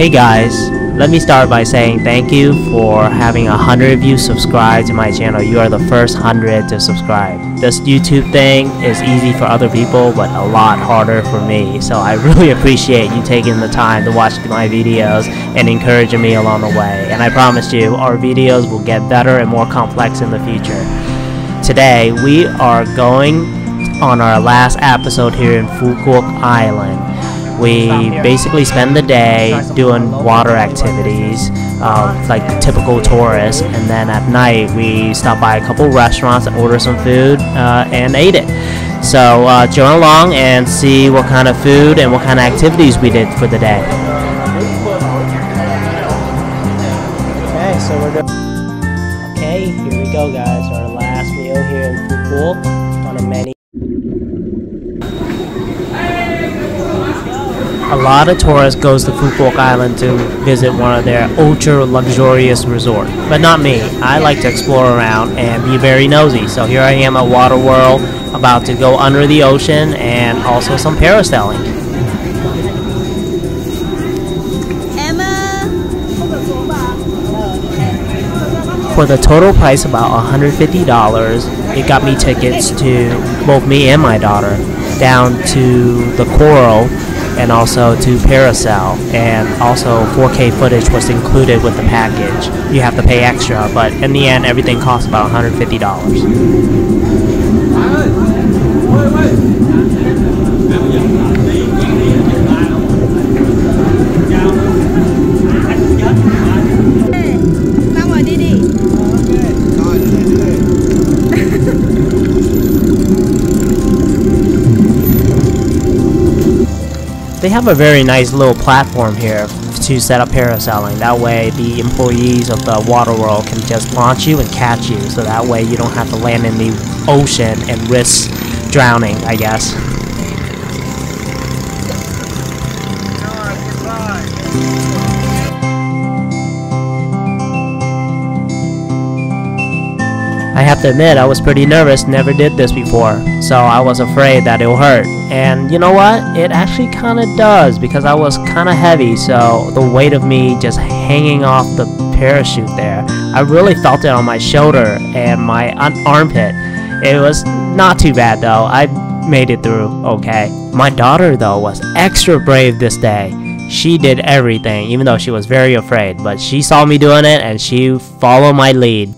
Hey guys, let me start by saying thank you for having 100 of you subscribe to my channel. You are the first 100 to subscribe. This YouTube thing is easy for other people but a lot harder for me, so I really appreciate you taking the time to watch my videos and encouraging me along the way. And I promise you, our videos will get better and more complex in the future. Today, we are going on our last episode here in Quoc Island. We basically spend the day doing water activities, like typical tourists, and then at night we stop by a couple restaurants and order some food and ate it. So join along and see what kind of food and what kind of activities we did for the day. Okay, so we're good. Okay, here we go, guys. Our last meal here in Quoc on a menu. A lot of tourists goes to Quoc Island to visit one of their ultra luxurious resorts, but not me. I like to explore around and be very nosy. So here I am at Water World, about to go under the ocean and also some parasailing. For the total price about $150, it got me tickets to both me and my daughter down to the Coral and also to Parasail, and also 4K footage was included with the package. You have to pay extra, but in the end everything costs about $150. They have a very nice little platform here to set up parasailing. That way the employees of the Water World can just launch you and catch you, so that way you don't have to land in the ocean and risk drowning, I guess. I have to admit, I was pretty nervous, never did this before, so I was afraid that it'll hurt. And you know what? It actually kind of does, because I was kind of heavy, so the weight of me just hanging off the parachute there, I really felt it on my shoulder and my armpit. It was not too bad though. I made it through okay. My daughter though was extra brave this day. She did everything, even though she was very afraid, but she saw me doing it and she followed my lead.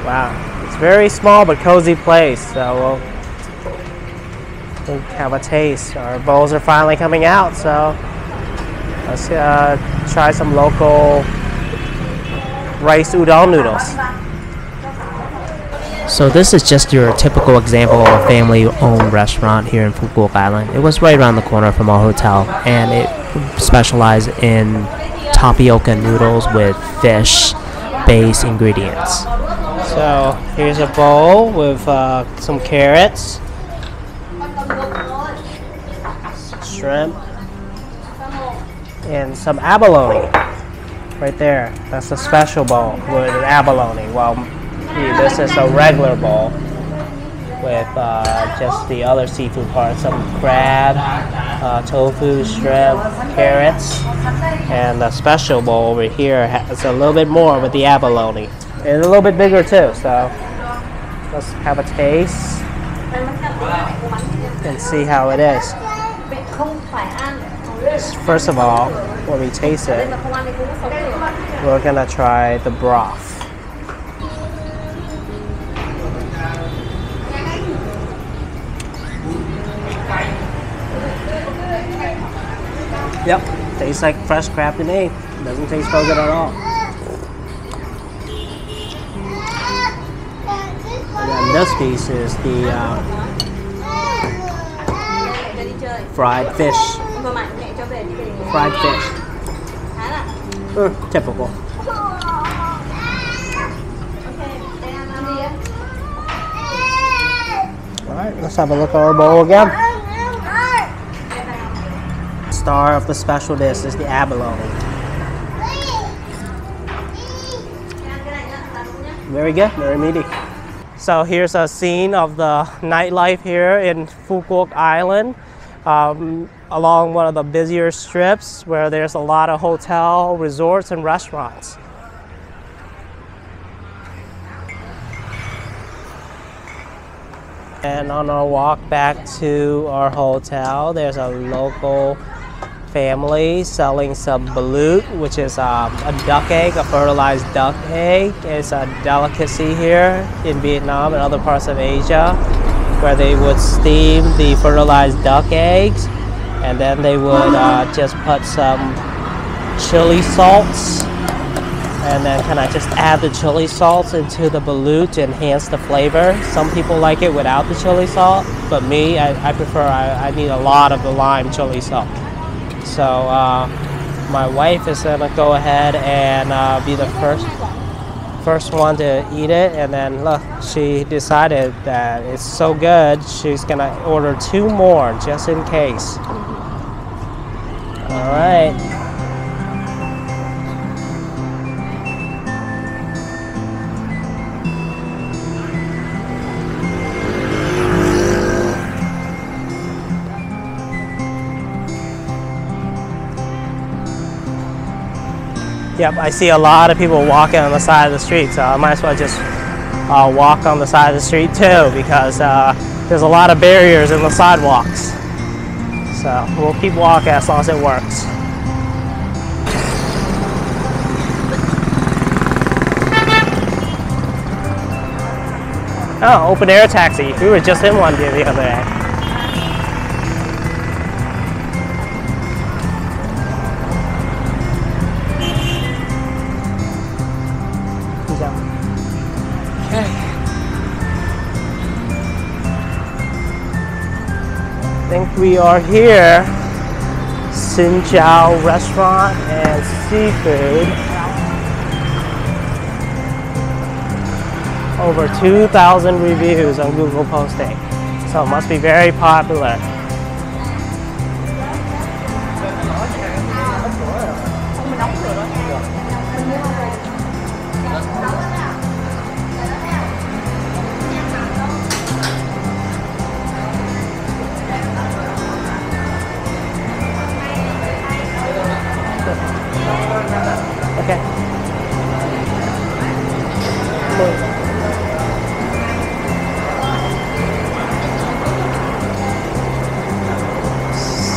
Wow, it's a very small but cozy place, so we'll have a taste. Our bowls are finally coming out, so let's try some local rice udon noodles. So this is just your typical example of a family-owned restaurant here in Quoc Island. It was right around the corner from our hotel, and it specialized in tapioca noodles with fish-based ingredients. So here's a bowl with some carrots, shrimp, and some abalone right there. That's a special bowl with abalone. Well, this is a regular bowl with just the other seafood parts, some crab, tofu, shrimp, carrots, and the special bowl over here has a little bit more with the abalone. It's a little bit bigger too, so let's have a taste and see how it is. First of all, when we taste it, we're gonna try the broth. Yep, tastes like fresh crab to me. Doesn't taste so good at all. And then this piece is the fried fish. Fried fish. Typical. Alright, let's have a look at our bowl again. Star of the special dish is the abalone. Very good, very meaty. So here's a scene of the nightlife here in Quoc Island, along one of the busier strips where there's a lot of hotel, resorts, and restaurants. And on our walk back to our hotel, there's a local family selling some balut, which is a duck egg, a fertilized duck egg. It's a delicacy here in Vietnam and other parts of Asia, where they would steam the fertilized duck eggs, and then they would just put some chili salts, and then kind of just add the chili salts into the balut to enhance the flavor. Some people like it without the chili salt, but me, I prefer, I need a lot of the lime chili salt. So my wife is gonna go ahead and be the first one to eat it, and then look, she decided that it's so good, she's gonna order 2 more just in case. All right. Yep, I see a lot of people walking on the side of the street, so I might as well just walk on the side of the street too, because there's a lot of barriers in the sidewalks. So we'll keep walking as long as it works. Oh, open air taxi. We were just in one the other day. I think we are here. Xin Chao Restaurant and Seafood. Over 2,000 reviews on Google posting, so it must be very popular. Okay.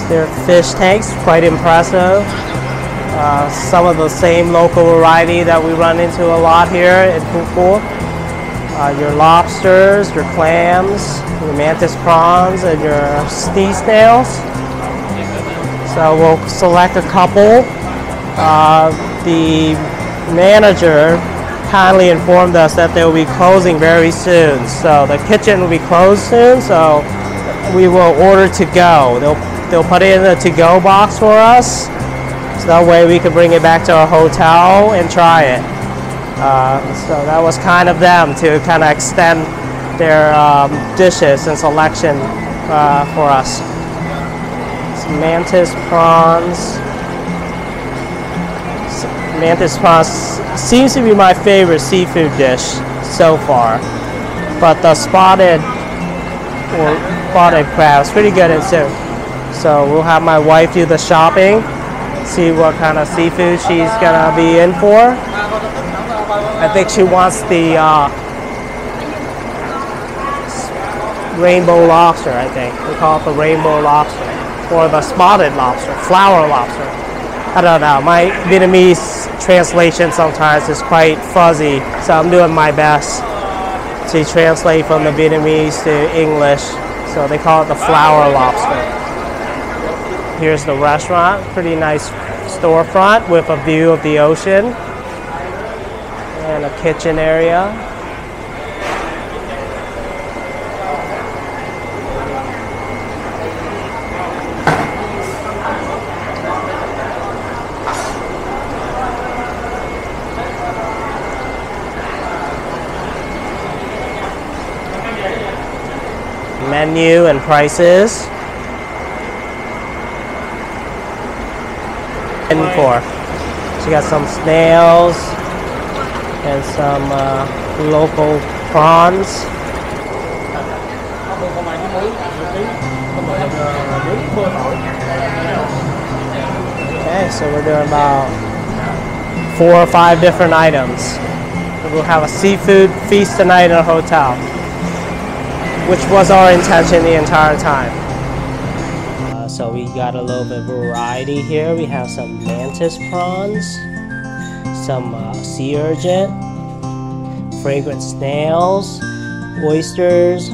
Their fish tanks, quite impressive. Some of the same local variety that we run into a lot here in Quoc. Your lobsters, your clams, your mantis prawns, and your sea snails. So we'll select a couple. The manager kindly informed us that they will be closing very soon. So the kitchen will be closed soon, so we will order to go. They'll put it in a to-go box for us, so that way we can bring it back to our hotel and try it. So that was kind of them to kind of extend their dishes and selection for us. Some mantis prawns. Mantis prawns seems to be my favorite seafood dish so far, but the spotted crab is pretty good too. So we'll have my wife do the shopping, see what kind of seafood she's gonna be in for. I think she wants the rainbow lobster, I think. We call it the rainbow lobster, or the spotted lobster, flower lobster. I don't know, my Vietnamese translation sometimes is quite fuzzy, so I'm doing my best to translate from the Vietnamese to English. So they call it the flower lobster. Here's the restaurant, pretty nice storefront with a view of the ocean and a kitchen area. Menu and prices. For. So you got some snails and some local prawns. Okay, so we're doing about 4 or 5 different items. We'll have a seafood feast tonight in our hotel, which was our intention the entire time. So we got a little bit of variety here. We have some mantis prawns, some sea urchin, fragrant snails, oysters,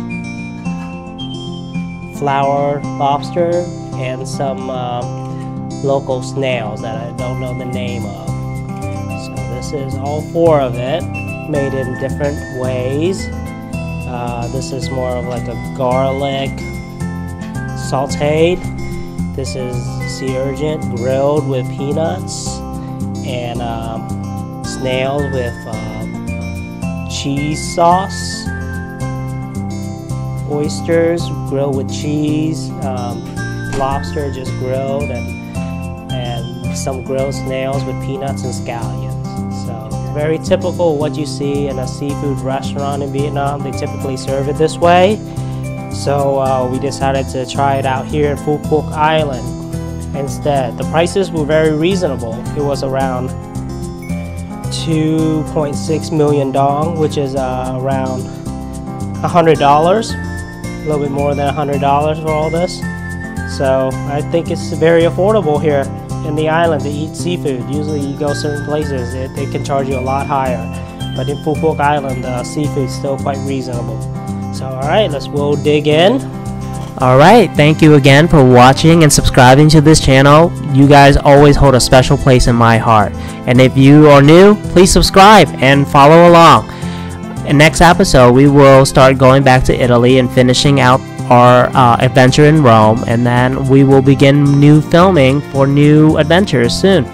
flower lobster, and some local snails that I don't know the name of. So this is all 4 of it, made in different ways. This is more of like a garlic sauteed. This is sea urchin grilled with peanuts, and snails with cheese sauce. Oysters grilled with cheese. Lobster just grilled, and some grilled snails with peanuts and scallions. So very typical what you see in a seafood restaurant in Vietnam. They typically serve it this way. So we decided to try it out here in Quoc Island instead. The prices were very reasonable. It was around 2.6 million dong, which is around $100, a little bit more than $100 for all this. So I think it's very affordable here in the island to eat seafood. Usually you go certain places, they can charge you a lot higher, but in Quoc Island, seafood is still quite reasonable. So alright, we'll dig in. Alright, thank you again for watching and subscribing to this channel. You guys always hold a special place in my heart. And if you are new, please subscribe and follow along. In next episode, we will start going back to Italy and finishing out our adventure in Rome, and then we will begin new filming for new adventures soon.